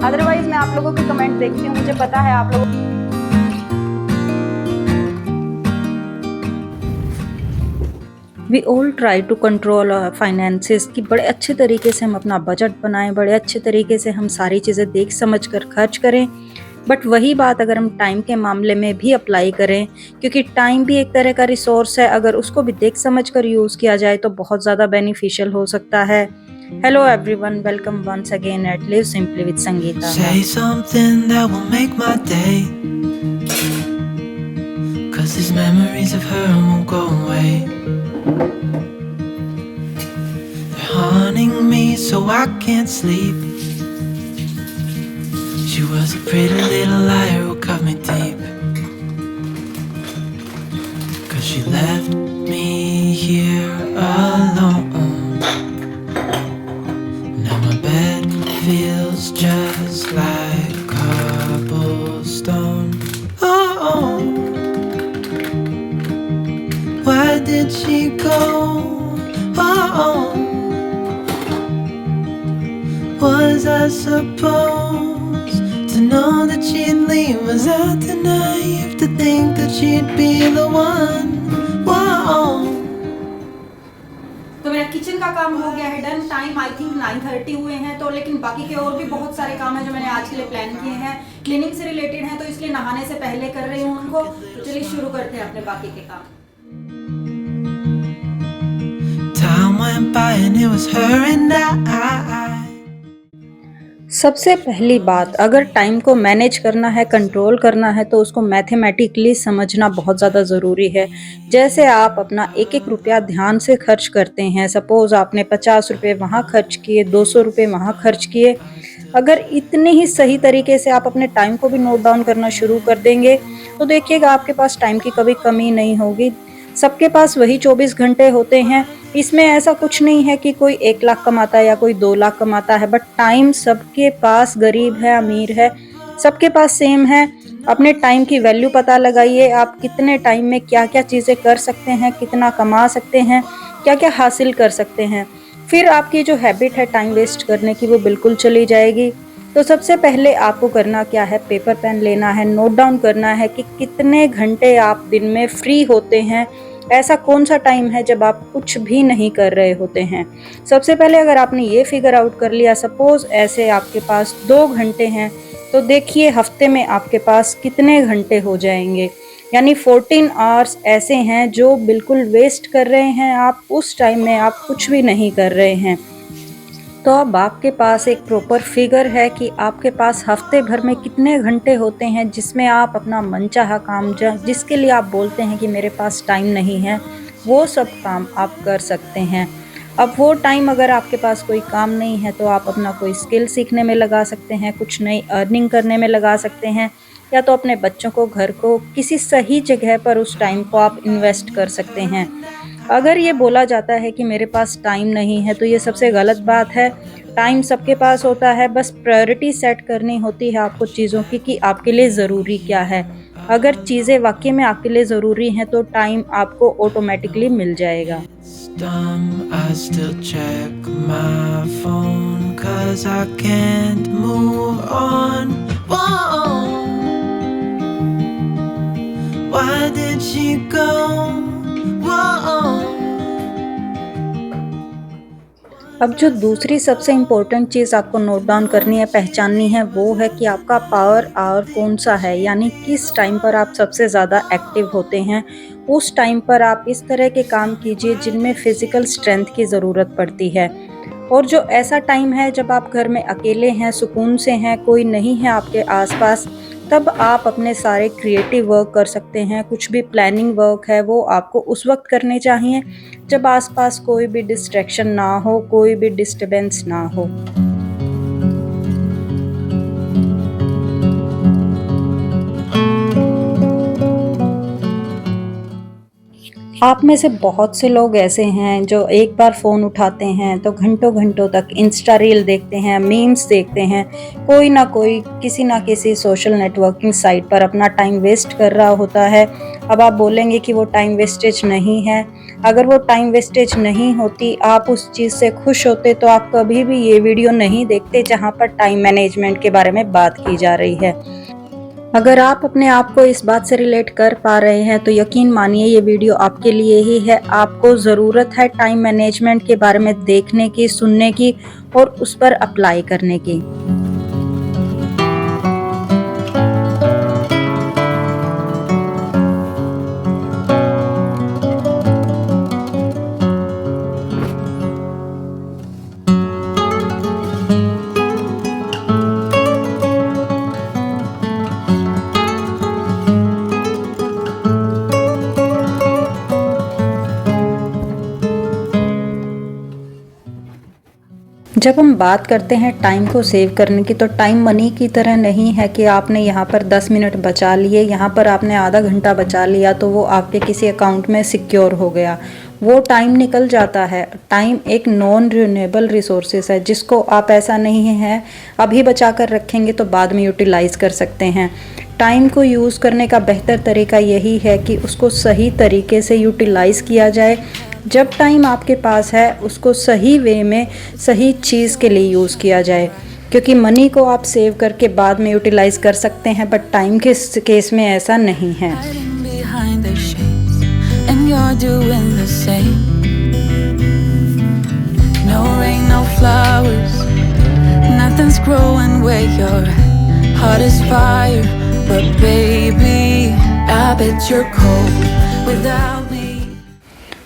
Otherwise मैं आप लोगों के कमेंट देखती हूँ, मुझे पता है आप लोग। We all try to control our finances कि बड़े अच्छे तरीके से हम अपना बजट बनाएं, बड़े अच्छे तरीके से हम सारी चीज़ें देख समझ कर खर्च करें। बट वही बात अगर हम टाइम के मामले में भी अप्लाई करें, क्योंकि टाइम भी एक तरह का रिसोर्स है, अगर उसको भी देख समझ कर यूज़ किया जाए तो बहुत ज़्यादा बेनिफिशियल हो सकता है। Hello everyone, welcome once again at live simply with Sangeeta. Say something that will make my day, 'cause these memories of her won't go away. They're haunting me so I can't sleep. She was a pretty little liar who cut me deep, 'cause she left me here alone. Now my bed feels just like cobblestone. Oh, why did she go? Oh, was I supposed to know that she'd leave? Was I too naive to think that she'd be the one? Whoa. तो मेरा kitchen का काम हो गया है done. Time I think 9:30 हुए हैं, तो लेकिन बाकी के और भी बहुत सारे काम हैं जो मैंने आज के लिए प्लान किए हैं, क्लीनिंग से रिलेटेड हैं, तो इसलिए नहाने से पहले कर रही हूँ उनको। तो चलिए शुरू करते हैं अपने बाकी के काम। Time went by and it was her and I. सबसे पहली बात, अगर टाइम को मैनेज करना है, कंट्रोल करना है, तो उसको मैथमेटिकली समझना बहुत ज़्यादा ज़रूरी है। जैसे आप अपना एक एक रुपया ध्यान से खर्च करते हैं, सपोज़ आपने 50 रुपये वहाँ खर्च किए, 200 रुपये वहाँ खर्च किए, अगर इतने ही सही तरीके से आप अपने टाइम को भी नोट डाउन करना शुरू कर देंगे तो देखिएगा आपके पास टाइम की कभी कमी नहीं होगी। सबके पास वही 24 घंटे होते हैं, इसमें ऐसा कुछ नहीं है कि कोई 1 लाख कमाता है या कोई 2 लाख कमाता है, बट टाइम सबके पास, गरीब है अमीर है, सबके पास सेम है। अपने टाइम की वैल्यू पता लगाइए, आप कितने टाइम में क्या क्या चीज़ें कर सकते हैं, कितना कमा सकते हैं, क्या क्या हासिल कर सकते हैं, फिर आपकी जो हैबिट है टाइम वेस्ट करने की वो बिल्कुल चली जाएगी। तो सबसे पहले आपको करना क्या है, पेपर पेन लेना है, नोट डाउन करना है कि कितने घंटे आप दिन में फ्री होते हैं, ऐसा कौन सा टाइम है जब आप कुछ भी नहीं कर रहे होते हैं। सबसे पहले अगर आपने ये फिगर आउट कर लिया, सपोज़ ऐसे आपके पास 2 घंटे हैं, तो देखिए हफ्ते में आपके पास कितने घंटे हो जाएंगे, यानी 14 आवर्स ऐसे हैं जो बिल्कुल वेस्ट कर रहे हैं आप, उस टाइम में आप कुछ भी नहीं कर रहे हैं। तो अब आपके पास एक प्रॉपर फिगर है कि आपके पास हफ्ते भर में कितने घंटे होते हैं जिसमें आप अपना मनचाहा काम, जिसके लिए आप बोलते हैं कि मेरे पास टाइम नहीं है, वो सब काम आप कर सकते हैं। अब वो टाइम अगर आपके पास कोई काम नहीं है तो आप अपना कोई स्किल सीखने में लगा सकते हैं, कुछ नई अर्निंग करने में लगा सकते हैं, या तो अपने बच्चों को, घर को, किसी सही जगह पर उस टाइम को आप इन्वेस्ट कर सकते हैं। अगर ये बोला जाता है कि मेरे पास टाइम नहीं है तो ये सबसे गलत बात है। टाइम सबके पास होता है, बस प्रायोरिटी सेट करनी होती है आपको चीज़ों की कि आपके लिए ज़रूरी क्या है। अगर चीज़ें वाकई में आपके लिए ज़रूरी हैं तो टाइम आपको ऑटोमेटिकली मिल जाएगा। Dumb, I still check my phone 'cause I can't move on. Whoa, why did she go? Whoa. अब जो दूसरी सबसे इम्पोर्टेंट चीज़ आपको नोट डाउन करनी है, पहचाननी है, वो है कि आपका पावर आवर कौन सा है, यानी किस टाइम पर आप सबसे ज़्यादा एक्टिव होते हैं। उस टाइम पर आप इस तरह के काम कीजिए जिनमें फ़िज़िकल स्ट्रेंथ की ज़रूरत पड़ती है। और जो ऐसा टाइम है जब आप घर में अकेले हैं, सुकून से हैं, कोई नहीं है आपके आसपास, तब आप अपने सारे क्रिएटिव वर्क कर सकते हैं। कुछ भी प्लानिंग वर्क है वो आपको उस वक्त करने चाहिए जब आसपास कोई भी डिस्ट्रैक्शन ना हो, कोई भी डिस्टर्बेंस ना हो। आप में से बहुत से लोग ऐसे हैं जो एक बार फ़ोन उठाते हैं तो घंटों घंटों तक इंस्टा रील देखते हैं, मीम्स देखते हैं, कोई ना कोई किसी ना किसी सोशल नेटवर्किंग साइट पर अपना टाइम वेस्ट कर रहा होता है। अब आप बोलेंगे कि वो टाइम वेस्टेज नहीं है। अगर वो टाइम वेस्टेज नहीं होती, आप उस चीज़ से खुश होते तो आप कभी भी ये वीडियो नहीं देखते जहाँ पर टाइम मैनेजमेंट के बारे में बात की जा रही है। अगर आप अपने आप को इस बात से रिलेट कर पा रहे हैं तो यकीन मानिए ये वीडियो आपके लिए ही है। आपको ज़रूरत है टाइम मैनेजमेंट के बारे में देखने की, सुनने की और उस पर अप्लाई करने की। जब हम बात करते हैं टाइम को सेव करने की, तो टाइम मनी की तरह नहीं है कि आपने यहाँ पर 10 मिनट बचा लिए, यहाँ पर आपने आधा घंटा बचा लिया तो वो आपके किसी अकाउंट में सिक्योर हो गया। वो टाइम निकल जाता है। टाइम एक नॉन रिन्यूएबल रिसोर्सेस है जिसको आप ऐसा नहीं है अभी बचा कर रखेंगे तो बाद में यूटिलाइज़ कर सकते हैं। टाइम को यूज़ करने का बेहतर तरीका यही है कि उसको सही तरीके से यूटिलाइज़ किया जाए। जब टाइम आपके पास है उसको सही वे में सही चीज़ के लिए यूज़ किया जाए, क्योंकि मनी को आप सेव करके बाद में यूटिलाइज़ कर सकते हैं, बट टाइम के केस में ऐसा नहीं है। Hiding behind their shades, and you're doing the same. No rain, no flowers, nothing's growing where you're at. Heart is fire, but baby, I bet you're cold without me.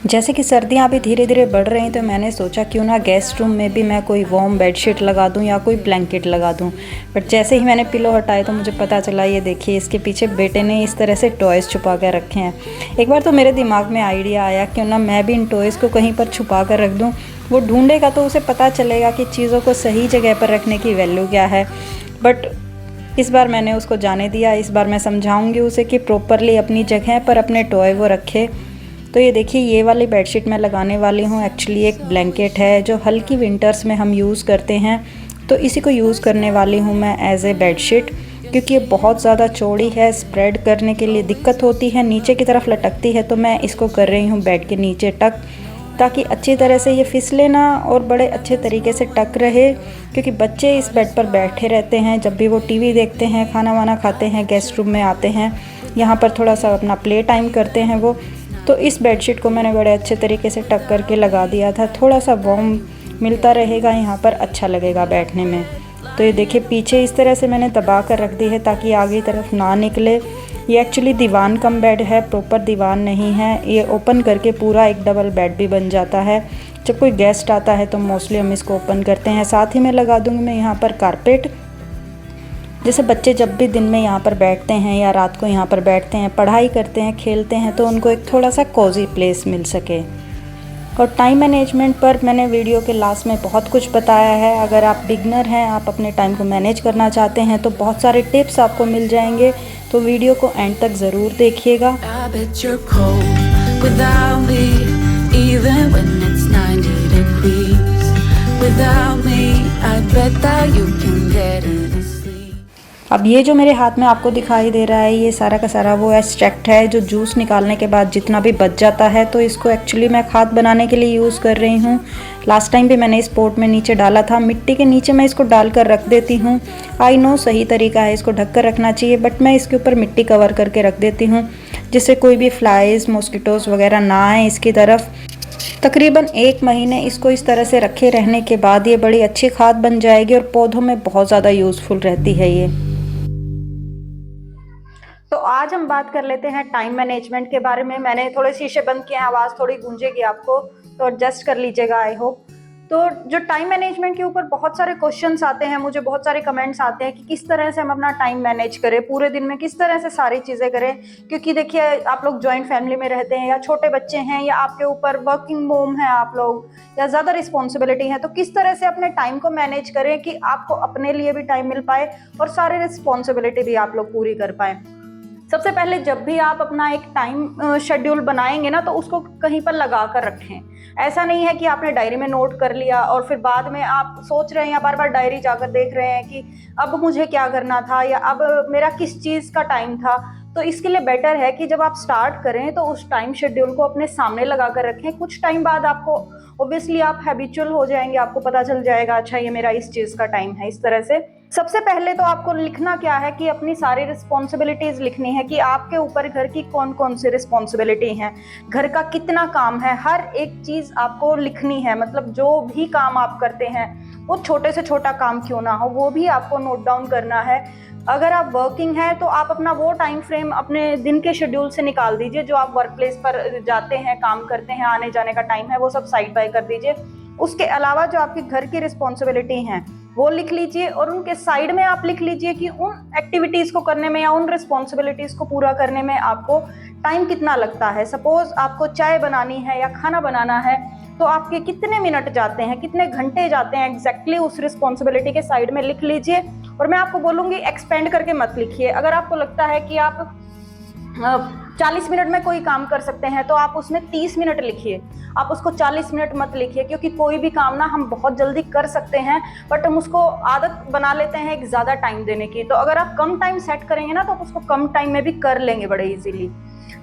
जैसे कि सर्दियाँ अभी धीरे धीरे बढ़ रही तो मैंने सोचा क्यों ना गेस्ट रूम में भी मैं कोई वार्म बेडशीट लगा दूं या कोई ब्लैंकेट लगा दूं। बट जैसे ही मैंने पिलो हटाए तो मुझे पता चला, ये देखिए इसके पीछे बेटे ने इस तरह से टॉयज़ छुपा कर रखे हैं। एक बार तो मेरे दिमाग में आइडिया आया क्यों ना मैं भी इन टॉयज़ को कहीं पर छुपा कर रख दूँ। वो ढूंढेगा तो उसे पता चलेगा कि चीज़ों को सही जगह पर रखने की वैल्यू क्या है। बट इस बार मैंने उसको जाने दिया। इस बार मैं समझाऊंगी उसे कि प्रॉपरली अपनी जगह पर अपने टॉय वो रखे। तो ये देखिए, ये वाली बेडशीट मैं लगाने वाली हूँ। एक्चुअली एक ब्लैंकेट है जो हल्की विंटर्स में हम यूज़ करते हैं, तो इसी को यूज़ करने वाली हूँ मैं एज ए बेडशीट, क्योंकि ये बहुत ज़्यादा चौड़ी है, स्प्रेड करने के लिए दिक्कत होती है, नीचे की तरफ लटकती है। तो मैं इसको कर रही हूँ बेड के नीचे टक, ताकि अच्छी तरह से ये फिसले ना और बड़े अच्छे तरीके से टक रहे। क्योंकि बच्चे इस बेड पर बैठे रहते हैं, जब भी वो टीवी देखते हैं, खाना वाना खाते हैं, गेस्ट रूम में आते हैं, यहाँ पर थोड़ा सा अपना प्ले टाइम करते हैं वो। तो इस बेडशीट को मैंने बड़े अच्छे तरीके से टक करके लगा दिया था। थोड़ा सा वार्म मिलता रहेगा यहाँ पर, अच्छा लगेगा बैठने में। तो ये देखिए पीछे इस तरह से मैंने दबा कर रख दी है ताकि आगे तरफ ना निकले। ये एक्चुअली दीवान कम बेड है, प्रॉपर दीवान नहीं है। ये ओपन करके पूरा एक डबल बेड भी बन जाता है। जब कोई गेस्ट आता है तो मोस्टली हम इसको ओपन करते हैं। साथ ही मैं लगा दूँगी मैं यहाँ पर कारपेट। जैसे बच्चे जब भी दिन में यहाँ पर बैठते हैं या रात को यहाँ पर बैठते हैं, पढ़ाई करते हैं, खेलते हैं, तो उनको एक थोड़ा सा कोजी प्लेस मिल सके। और टाइम मैनेजमेंट पर मैंने वीडियो के लास्ट में बहुत कुछ बताया है। अगर आप बिगनर हैं, आप अपने टाइम को मैनेज करना चाहते हैं, तो बहुत सारे टिप्स आपको मिल जाएंगे। तो वीडियो को एंड तक ज़रूर देखिएगा। I bet you're cold without me, even when it's 90 degrees. Without me, I bet that you can get any sleep. अब ये जो मेरे हाथ में आपको दिखाई दे रहा है, ये सारा का सारा वो एक्सट्रैक्ट है जो जूस निकालने के बाद जितना भी बच जाता है। तो इसको एक्चुअली मैं खाद बनाने के लिए यूज़ कर रही हूँ। लास्ट टाइम भी मैंने इस पोट में नीचे डाला था, मिट्टी के नीचे मैं इसको डाल कर रख देती हूँ। आई नो सही तरीका है, इसको ढक कर रखना चाहिए, बट मैं इसके ऊपर मिट्टी कवर करके रख देती हूँ जिससे कोई भी फ्लाइज, मॉस्किटोज़ वगैरह ना आए इसकी तरफ। तकरीबन 1 महीने इसको इस तरह से रखे रहने के बाद ये बड़ी अच्छी खाद बन जाएगी और पौधों में बहुत ज़्यादा यूज़फुल रहती है ये। तो आज हम बात कर लेते हैं टाइम मैनेजमेंट के बारे में। मैंने थोड़े शीशे बंद किए हैं, आवाज़ थोड़ी गूंजेगी आपको, तो एडजस्ट कर लीजिएगा आई होप। तो जो टाइम मैनेजमेंट के ऊपर बहुत सारे क्वेश्चंस आते हैं, मुझे बहुत सारे कमेंट्स आते हैं कि किस तरह से हम अपना टाइम मैनेज करें, पूरे दिन में किस तरह से सारी चीज़ें करें। क्योंकि देखिए आप लोग जॉइंट फैमिली में रहते हैं, या छोटे बच्चे हैं, या आपके ऊपर वर्किंग मोम है आप लोग, या ज़्यादा रिस्पॉन्सिबिलिटी है। तो किस तरह से अपने टाइम को मैनेज करें कि आपको अपने लिए भी टाइम मिल पाए और सारे रिस्पॉन्सिबिलिटी भी आप लोग पूरी कर पाएँ। सबसे पहले जब भी आप अपना एक टाइम शेड्यूल बनाएंगे ना, तो उसको कहीं पर लगा कर रखें। ऐसा नहीं है कि आपने डायरी में नोट कर लिया और फिर बाद में आप सोच रहे हैं या बार बार डायरी जाकर देख रहे हैं कि अब मुझे क्या करना था या अब मेरा किस चीज़ का टाइम था। तो इसके लिए बेटर है कि जब आप स्टार्ट करें तो उस टाइम शेड्यूल को अपने सामने लगा कर रखें। कुछ टाइम बाद आपको ऑब्वियसली आप हैबिचुअल हो जाएंगे, आपको पता चल जाएगा अच्छा ये मेरा इस चीज़ का टाइम है, इस तरह से। सबसे पहले तो आपको लिखना क्या है कि अपनी सारी रिस्पॉन्सिबिलिटीज लिखनी है कि आपके ऊपर घर की कौन कौन सी रिस्पॉन्सिबिलिटी हैं, घर का कितना काम है, हर एक चीज़ आपको लिखनी है। मतलब जो भी काम आप करते हैं, वो छोटे से छोटा काम क्यों ना हो, वो भी आपको नोट डाउन करना है। अगर आप वर्किंग है तो आप अपना वो टाइम फ्रेम अपने दिन के शेड्यूल से निकाल दीजिए। जो आप वर्क प्लेस पर जाते हैं, काम करते हैं, आने जाने का टाइम है, वो सब साइड बाय कर दीजिए। उसके अलावा जो आपके घर की रिस्पॉन्सिबिलिटी हैं वो लिख लीजिए और उनके साइड में आप लिख लीजिए कि उन एक्टिविटीज़ को करने में या उन रिस्पॉन्सिबिलिटीज़ को पूरा करने में आपको टाइम कितना लगता है। सपोज आपको चाय बनानी है या खाना बनाना है, तो आपके कितने मिनट जाते हैं, कितने घंटे जाते हैं, एग्जैक्टली उस रिस्पॉन्सिबिलिटी के साइड में लिख लीजिए। और मैं आपको बोलूँगी एक्सपेंड करके मत लिखिए। अगर आपको लगता है कि आप 40 मिनट में कोई काम कर सकते हैं तो आप उसमें 30 मिनट लिखिए, आप उसको 40 मिनट मत लिखिए। क्योंकि कोई भी काम ना हम बहुत जल्दी कर सकते हैं, बट हम उसको आदत बना लेते हैं एक ज़्यादा टाइम देने की। तो अगर आप कम टाइम सेट करेंगे ना, तो आप उसको कम टाइम में भी कर लेंगे बड़े इजीली।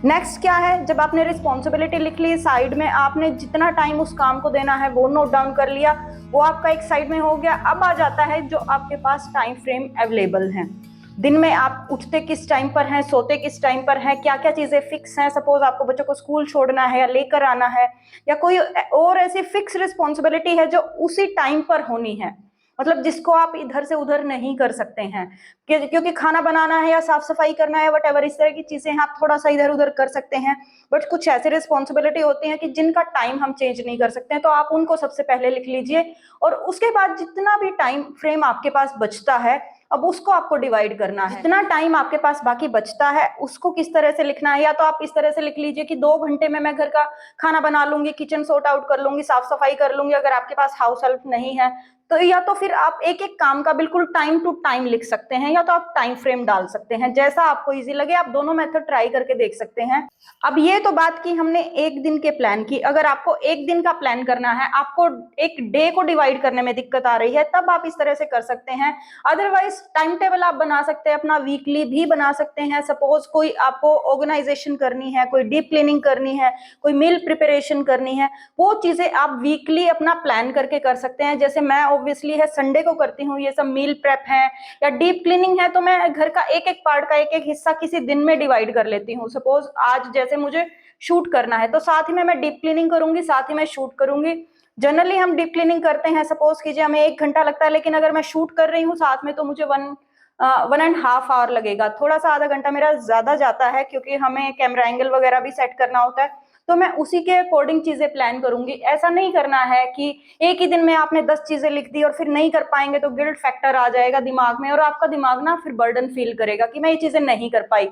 नेक्स्ट क्या है, जब आपने रिस्पॉन्सिबिलिटी लिख ली, साइड में आपने जितना टाइम उस काम को देना है वो नोट डाउन कर लिया, वो आपका एक साइड में हो गया। अब आ जाता है जो आपके पास टाइम फ्रेम अवेलेबल हैं। दिन में आप उठते किस टाइम पर हैं, सोते किस टाइम पर हैं, क्या क्या चीज़ें फिक्स हैं। सपोज आपको बच्चों को स्कूल छोड़ना है या लेकर आना है, या कोई और ऐसी फिक्स रिस्पॉन्सिबिलिटी है जो उसी टाइम पर होनी है, मतलब जिसको आप इधर से उधर नहीं कर सकते हैं। क्योंकि खाना बनाना है या साफ सफाई करना है, वट एवर, इस तरह की चीजें हैं, आप थोड़ा सा इधर उधर कर सकते हैं। बट कुछ ऐसी रिस्पॉन्सिबिलिटी होती हैं कि जिनका टाइम हम चेंज नहीं कर सकते हैं, तो आप उनको सबसे पहले लिख लीजिए। और उसके बाद जितना भी टाइम फ्रेम आपके पास बचता है, अब उसको आपको डिवाइड करना है। जितना टाइम आपके पास बाकी बचता है उसको किस तरह से लिखना है। या तो आप इस तरह से लिख लीजिए कि 2 घंटे में मैं घर का खाना बना लूंगी, किचन सॉर्ट आउट कर लूंगी, साफ सफाई कर लूंगी। अगर आपके पास हाउस हेल्प नहीं है तो या तो फिर आप एक एक काम का बिल्कुल टाइम टू टाइम लिख सकते हैं, या तो आप टाइम फ्रेम डाल सकते हैं, जैसा आपको इजी लगे। आप दोनों मेथड ट्राई करके देख सकते हैं। अब ये तो बात की हमने एक दिन के प्लान की। अगर आपको एक दिन का प्लान करना है, आपको एक डे को डिवाइड करने में दिक्कत आ रही है, तब आप इस तरह से कर सकते हैं। अदरवाइज टाइम टेबल आप बना सकते हैं, अपना वीकली भी बना सकते हैं। सपोज कोई आपको ऑर्गेनाइजेशन करनी है, कोई डीप क्लीनिंग करनी है, कोई मील प्रिपरेशन करनी है, वो चीजें आप वीकली अपना प्लान करके कर सकते हैं। जैसे मैं ऑब्वियसली है संडे को करती हूँ ये सब मील प्रेप है या डीप क्लीनिंग है, तो मैं घर का एक एक पार्ट का एक एक हिस्सा किसी दिन में डिवाइड कर लेती हूँ। सपोज आज जैसे मुझे शूट करना है तो साथ ही में मैं डीप क्लीनिंग करूंगी, साथ ही मैं शूट करूंगी। जनरली हम डीप क्लीनिंग करते हैं, सपोज कीजिए हमें 1 घंटा लगता है, लेकिन अगर मैं शूट कर रही हूँ साथ में तो मुझे 1.5 आवर लगेगा। थोड़ा सा आधा घंटा मेरा ज्यादा जाता है क्योंकि हमें कैमरा एंगल वगैरह भी सेट करना होता है, तो मैं उसी के अकॉर्डिंग चीजें प्लान करूंगी। ऐसा नहीं करना है कि एक ही दिन में आपने 10 चीजें लिख दी और फिर नहीं कर पाएंगे तो गिल्ट फैक्टर आ जाएगा दिमाग में और आपका दिमाग ना फिर बर्डन फील करेगा कि मैं ये चीजें नहीं कर पाई।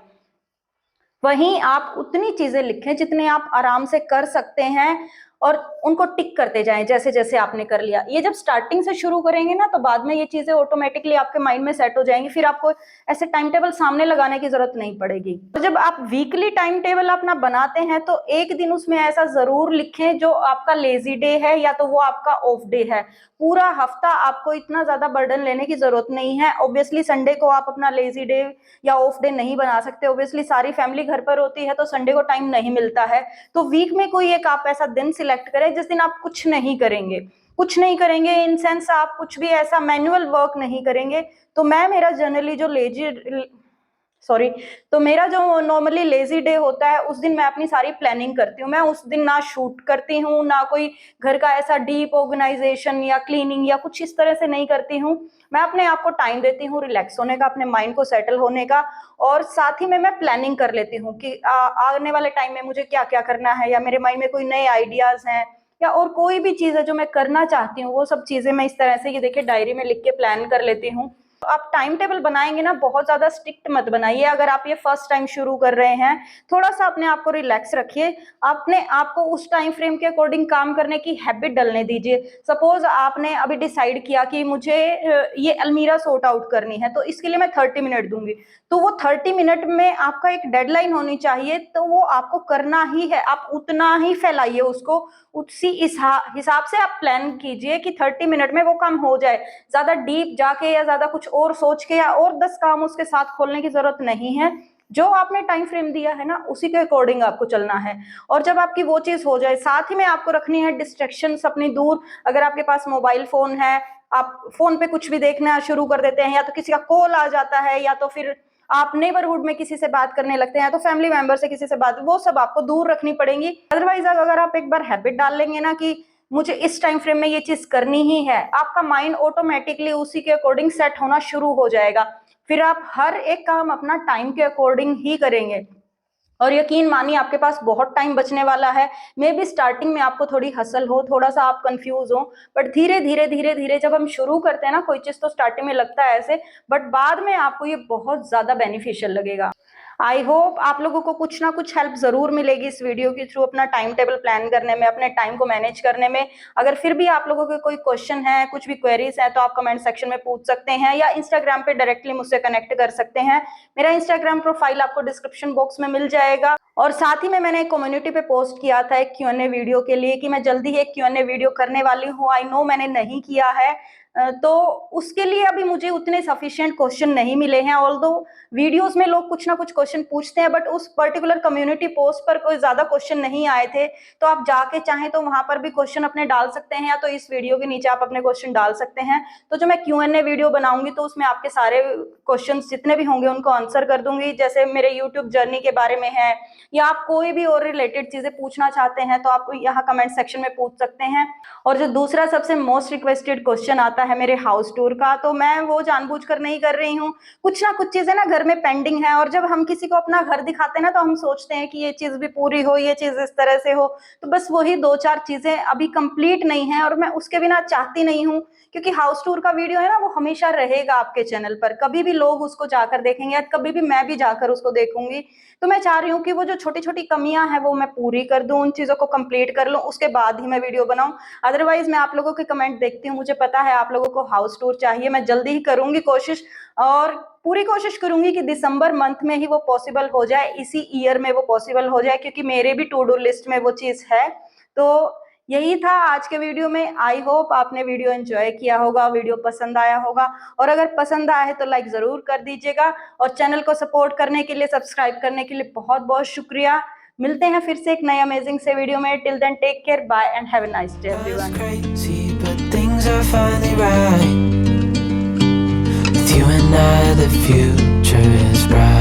वहीं आप उतनी चीजें लिखें जितने आप आराम से कर सकते हैं और उनको टिक करते जाएं जैसे जैसे आपने कर लिया। ये जब स्टार्टिंग से शुरू करेंगे ना तो बाद में ये चीजें ऑटोमेटिकली आपके माइंड में सेट हो जाएंगी, फिर आपको ऐसे टाइम टेबल सामने लगाने की जरूरत नहीं पड़ेगी। तो जब आप वीकली टाइम टेबल अपना बनाते हैं तो एक दिन उसमें ऐसा जरूर लिखें जो आपका लेजी डे है या तो वो आपका ऑफ डे है। पूरा हफ्ता आपको इतना ज्यादा बर्डन लेने की जरूरत नहीं है। ऑब्वियसली संडे को आप अपना लेजी डे या ऑफ डे नहीं बना सकते, ऑब्वियसली सारी फैमिली घर पर होती है तो संडे को टाइम नहीं मिलता है। तो वीक में कोई एक आप ऐसा दिन सिलेक्ट करें जिस दिन आप कुछ नहीं करेंगे। कुछ नहीं करेंगे इन सेंस आप कुछ भी ऐसा मैनुअल वर्क नहीं करेंगे। तो मेरा जनरली जो मेरा जो नॉर्मली लेजी डे होता है उस दिन मैं अपनी सारी प्लानिंग करती हूँ। मैं उस दिन ना शूट करती हूँ, ना कोई घर का ऐसा डीप ऑर्गेनाइजेशन या क्लीनिंग या कुछ इस तरह से नहीं करती हूँ। मैं अपने आप को टाइम देती हूँ रिलैक्स होने का, अपने माइंड को सेटल होने का, और साथ ही में मैं प्लानिंग कर लेती हूँ कि आने वाले टाइम में मुझे क्या क्या करना है, या मेरे माइंड में कोई नए आइडियाज हैं या और कोई भी चीज है जो मैं करना चाहती हूँ, वो सब चीजें मैं इस तरह से ये देखिए डायरी में लिख के प्लान कर लेती हूँ। आप टाइम टेबल बनाएंगे ना, बहुत ज्यादा स्ट्रिक्ट मत बनाइए। अगर आप ये फर्स्ट टाइम शुरू कर रहे हैं, थोड़ा सा अपने आप को रिलैक्स रखिए, अपने आप को उस टाइम फ्रेम के अकॉर्डिंग काम करने की हैबिट डलने दीजिए। सपोज आपने अभी डिसाइड किया कि मुझे ये अलमीरा सॉर्ट आउट करनी है, तो इसके लिए मैं 30 मिनट दूंगी, तो वो 30 मिनट में आपका एक डेडलाइन होनी चाहिए, तो वो आपको करना ही है। आप उतना ही फैलाइए उसको, उसी हिसाब से आप प्लान कीजिए कि 30 मिनट में वो काम हो जाए। ज्यादा डीप जाके या ज्यादा कुछ और सोच के या और 10 काम उसके साथ खोलने की जरूरत नहीं है। जो आपने टाइम फ्रेम दिया है ना, उसी के अकॉर्डिंग आपको चलना है। और जब आपकी वो चीज हो जाए, साथ ही में आपको रखनी है डिस्ट्रैक्शंस अपनी दूर। अगर आपके पास मोबाइल फोन है, आप फोन पे कुछ भी देखना शुरू कर देते हैं, या तो किसी का कॉल आ जाता है, या तो फिर आप नेबरहुड में किसी से बात करने लगते हैं, तो फैमिली मेंबर से किसी से बात, वो सब आपको दूर रखनी पड़ेगी। अदरवाइज अगर आप एक बार हैबिट डाल लेंगे ना कि मुझे इस टाइम फ्रेम में ये चीज करनी ही है, आपका माइंड ऑटोमेटिकली उसी के अकॉर्डिंग सेट होना शुरू हो जाएगा। फिर आप हर एक काम अपना टाइम के अकॉर्डिंग ही करेंगे। और यकीन मानिए आपके पास बहुत टाइम बचने वाला है। मे बी स्टार्टिंग में आपको थोड़ी हसल हो, थोड़ा सा आप कंफ्यूज हो, बट धीरे धीरे धीरे धीरे जब हम शुरू करते हैं ना कोई चीज, तो स्टार्टिंग में लगता है ऐसे, बट बाद में आपको ये बहुत ज्यादा बेनिफिशियल लगेगा। आई होप आप लोगों को कुछ ना कुछ हेल्प जरूर मिलेगी इस वीडियो के थ्रू, अपना टाइम टेबल प्लान करने में, अपने टाइम को मैनेज करने में। अगर फिर भी आप लोगों के कोई क्वेश्चन है, कुछ भी क्वेरीज है, तो आप कमेंट सेक्शन में पूछ सकते हैं, या इंस्टाग्राम पे डायरेक्टली मुझसे कनेक्ट कर सकते हैं। मेरा इंस्टाग्राम प्रोफाइल आपको डिस्क्रिप्शन बॉक्स में मिल जाएगा। और साथ ही में मैंने एक कम्युनिटी पे पोस्ट किया था एक Q&A वीडियो के लिए, कि मैं जल्दी ही एक Q&A वीडियो करने वाली हूँ। आई नो मैंने नहीं किया है, तो उसके लिए अभी मुझे उतने सफिशिएंट क्वेश्चन नहीं मिले हैं। ऑल्दो वीडियोस में लोग कुछ ना कुछ क्वेश्चन पूछते हैं, बट उस पर्टिकुलर कम्युनिटी पोस्ट पर कोई ज्यादा क्वेश्चन नहीं आए थे। तो आप जाके चाहें तो वहां पर भी क्वेश्चन अपने डाल सकते हैं, या तो इस वीडियो के नीचे आप अपने क्वेश्चन डाल सकते हैं। तो जो मैं Q&A वीडियो बनाऊंगी, तो उसमें आपके सारे क्वेश्चन जितने भी होंगे उनको आंसर कर दूंगी। जैसे मेरे यूट्यूब जर्नी के बारे में है, या आप कोई भी और रिलेटेड चीजें पूछना चाहते हैं, तो आप यहाँ कमेंट सेक्शन में पूछ सकते हैं। और जो दूसरा सबसे मोस्ट रिक्वेस्टेड क्वेश्चन आता है मेरे हाउस टूर का, तो मैं वो जानबूझकर नहीं कर रही हूँ। कुछ ना कुछ चीजें ना घर में पेंडिंग है, और जब हम किसी को अपना घर दिखाते हैं ना, तो हम सोचते हैं कि ये चीज भी पूरी हो, ये चीज इस तरह से हो। तो बस वही 2-4 चीजें अभी कंप्लीट नहीं है, और मैं उसके बिना चाहती नहीं हूँ, क्योंकि हाउस टूर का वीडियो है ना, वो हमेशा रहेगा आपके चैनल पर। कभी भी लोग उसको जाकर देखेंगे, या कभी भी मैं भी जाकर उसको देखूंगी। तो मैं चाह रही हूँ कि वो जो छोटी छोटी कमियां हैं वो मैं पूरी कर दूं, उन चीजों को कंप्लीट कर लूं, उसके बाद ही मैं वीडियो बनाऊं। अदरवाइज मैं आप लोगों के कमेंट देखती हूँ, मुझे पता है आप लोगों को हाउस टूर चाहिए। मैं जल्दी ही करूंगी कोशिश, और पूरी कोशिश करूंगी कि दिसंबर मंथ में ही वो पॉसिबल हो जाए, इसी ईयर में वो पॉसिबल हो जाए, क्योंकि मेरे भी टू डू लिस्ट में वो चीज है। तो यही था आज के वीडियो में। आई होप आपने वीडियो एंजॉय किया होगा, वीडियो पसंद आया होगा, और अगर पसंद आया है तो लाइक जरूर कर दीजिएगा। और चैनल को सपोर्ट करने के लिए, सब्सक्राइब करने के लिए बहुत बहुत शुक्रिया। मिलते हैं फिर से एक नए अमेजिंग से वीडियो में। Till then take care, bye and have a nice day everyone. Crazy, but things are finally right. With you and I, the future is bright.